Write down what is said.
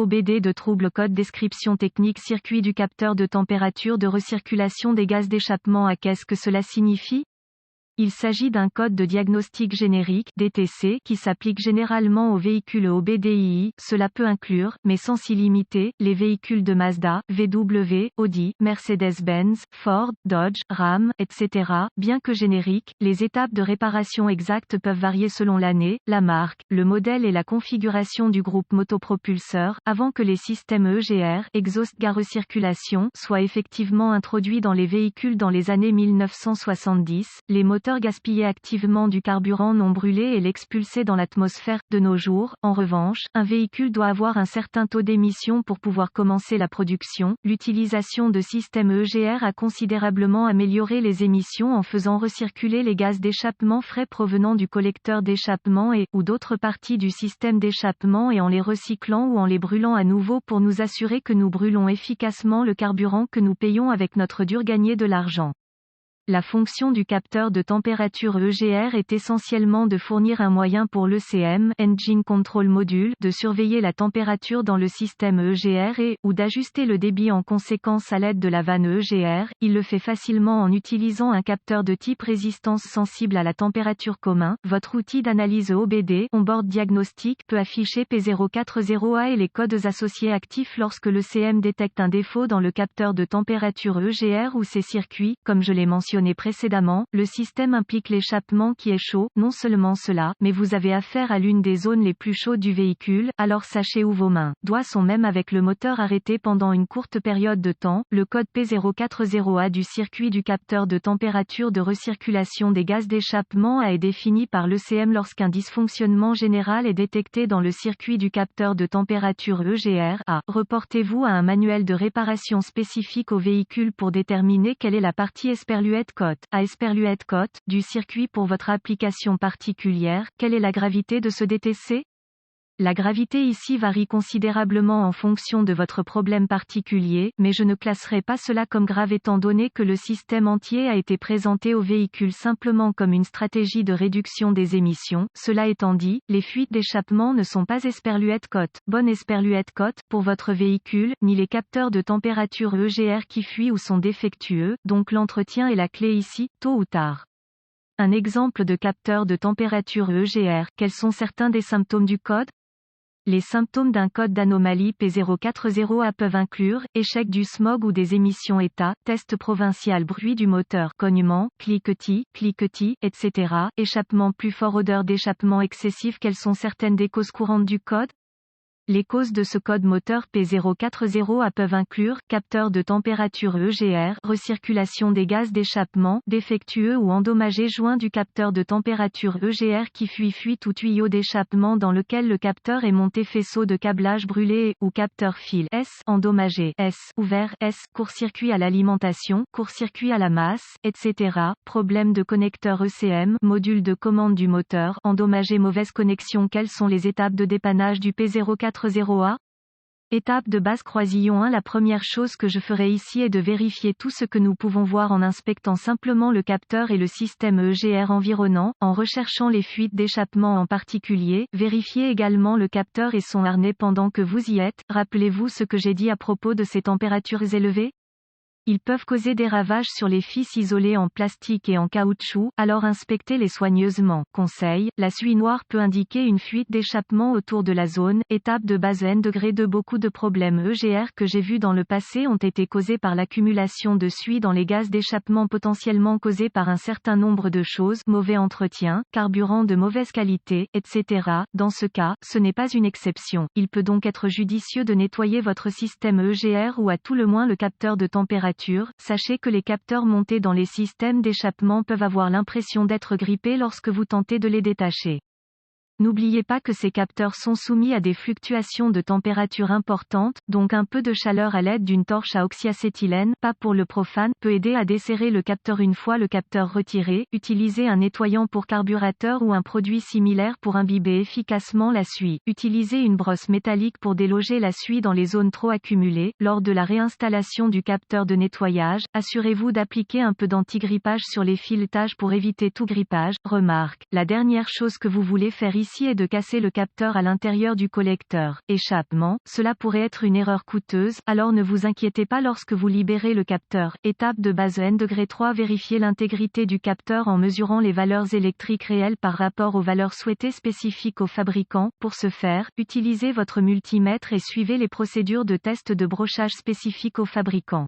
OBD de trouble code description technique circuit du capteur de température de recirculation des gaz d'échappement. Qu'est-ce que cela signifie? Il s'agit d'un code de diagnostic générique (DTC) qui s'applique généralement aux véhicules OBDII. Cela peut inclure, mais sans s'y limiter, les véhicules de Mazda, VW, Audi, Mercedes-Benz, Ford, Dodge, Ram, etc. Bien que génériques, les étapes de réparation exactes peuvent varier selon l'année, la marque, le modèle et la configuration du groupe motopropulseur, avant que les systèmes EGR, Exhaust Gas Recirculation, soient effectivement introduits dans les véhicules dans les années 1970. Les moteurs gaspillaient activement du carburant non brûlé et l'expulsaient dans l'atmosphère. De nos jours, en revanche, un véhicule doit avoir un certain taux d'émission pour pouvoir commencer la production. L'utilisation de systèmes EGR a considérablement amélioré les émissions en faisant recirculer les gaz d'échappement frais provenant du collecteur d'échappement ou d'autres parties du système d'échappement et en les recyclant ou en les brûlant à nouveau pour nous assurer que nous brûlons efficacement le carburant que nous payons avec notre dur gagner de l'argent. La fonction du capteur de température EGR est essentiellement de fournir un moyen pour l'ECM, Engine Control Module, de surveiller la température dans le système EGR ou d'ajuster le débit en conséquence à l'aide de la vanne EGR. Il le fait facilement en utilisant un capteur de type résistance sensible à la température commun. Votre outil d'analyse OBD, Onboard Diagnostic, peut afficher P040A et les codes associés actifs lorsque l'ECM détecte un défaut dans le capteur de température EGR ou ses circuits. Comme je l'ai mentionné précédemment, le système implique l'échappement qui est chaud. Non seulement cela, mais vous avez affaire à l'une des zones les plus chaudes du véhicule, alors sachez où vos mains doigts sont même avec le moteur arrêté pendant une courte période de temps. Le code P040A du circuit du capteur de température de recirculation des gaz d'échappement est défini par l'ECM lorsqu'un dysfonctionnement général est détecté dans le circuit du capteur de température EGR. Reportez-vous à un manuel de réparation spécifique au véhicule pour déterminer quelle est la partie Esperluette cote du circuit pour votre application particulière. Quelle est la gravité de ce DTC? La gravité ici varie considérablement en fonction de votre problème particulier, mais je ne classerai pas cela comme grave étant donné que le système entier a été présenté au véhicule simplement comme une stratégie de réduction des émissions. Cela étant dit, les fuites d'échappement ne sont pas Esperluette cote, bonne Esperluette cote, pour votre véhicule, ni les capteurs de température EGR qui fuient ou sont défectueux, donc l'entretien est la clé ici, tôt ou tard. Un exemple de capteur de température EGR, quels sont certains des symptômes du code? Les symptômes d'un code d'anomalie P040A peuvent inclure échec du smog ou des émissions état, test provincial bruit du moteur, cognement, cliquetis, etc. Échappement plus fort, odeur d'échappement excessif. Quelles sont certaines des causes courantes du code? Les causes de ce code moteur P040A peuvent inclure capteur de température EGR, recirculation des gaz d'échappement, défectueux ou endommagé, joint du capteur de température EGR qui fuit, fuite ou tuyau d'échappement dans lequel le capteur est monté, faisceau de câblage brûlé ou capteur fil endommagé ouvert court-circuit à l'alimentation, court-circuit à la masse, etc. Problème de connecteur ECM, module de commande du moteur, endommagé, mauvaise connexion. Quelles sont les étapes de dépannage du P040A? Étape de base croisillon 1. La première chose que je ferai ici est de vérifier tout ce que nous pouvons voir en inspectant simplement le capteur et le système EGR environnant, en recherchant les fuites d'échappement en particulier. Vérifiez également le capteur et son harnais pendant que vous y êtes. Rappelez-vous ce que j'ai dit à propos de ces températures élevées? Ils peuvent causer des ravages sur les fils isolés en plastique et en caoutchouc, alors inspectez-les soigneusement. Conseil, la suie noire peut indiquer une fuite d'échappement autour de la zone. Étape de base N°2. Beaucoup de problèmes EGR que j'ai vus dans le passé ont été causés par l'accumulation de suie dans les gaz d'échappement, potentiellement causés par un certain nombre de choses, mauvais entretien, carburant de mauvaise qualité, etc. Dans ce cas, ce n'est pas une exception. Il peut donc être judicieux de nettoyer votre système EGR ou à tout le moins le capteur de température. Sachez que les capteurs montés dans les systèmes d'échappement peuvent avoir l'impression d'être grippés lorsque vous tentez de les détacher. N'oubliez pas que ces capteurs sont soumis à des fluctuations de température importantes, donc un peu de chaleur à l'aide d'une torche à oxyacétylène, pas pour le profane, peut aider à desserrer le capteur. Une fois le capteur retiré, utilisez un nettoyant pour carburateur ou un produit similaire pour imbiber efficacement la suie. Utilisez une brosse métallique pour déloger la suie dans les zones trop accumulées. Lors de la réinstallation du capteur de nettoyage, assurez-vous d'appliquer un peu d'anti-grippage sur les filetages pour éviter tout grippage. Remarque, la dernière chose que vous voulez faire ici Ceci est de casser le capteur à l'intérieur du collecteur. Échappement, cela pourrait être une erreur coûteuse, alors ne vous inquiétez pas lorsque vous libérez le capteur. Étape de base N°3 Vérifiez l'intégrité du capteur en mesurant les valeurs électriques réelles par rapport aux valeurs souhaitées spécifiques au fabricant. Pour ce faire, utilisez votre multimètre et suivez les procédures de test de brochage spécifiques au fabricant.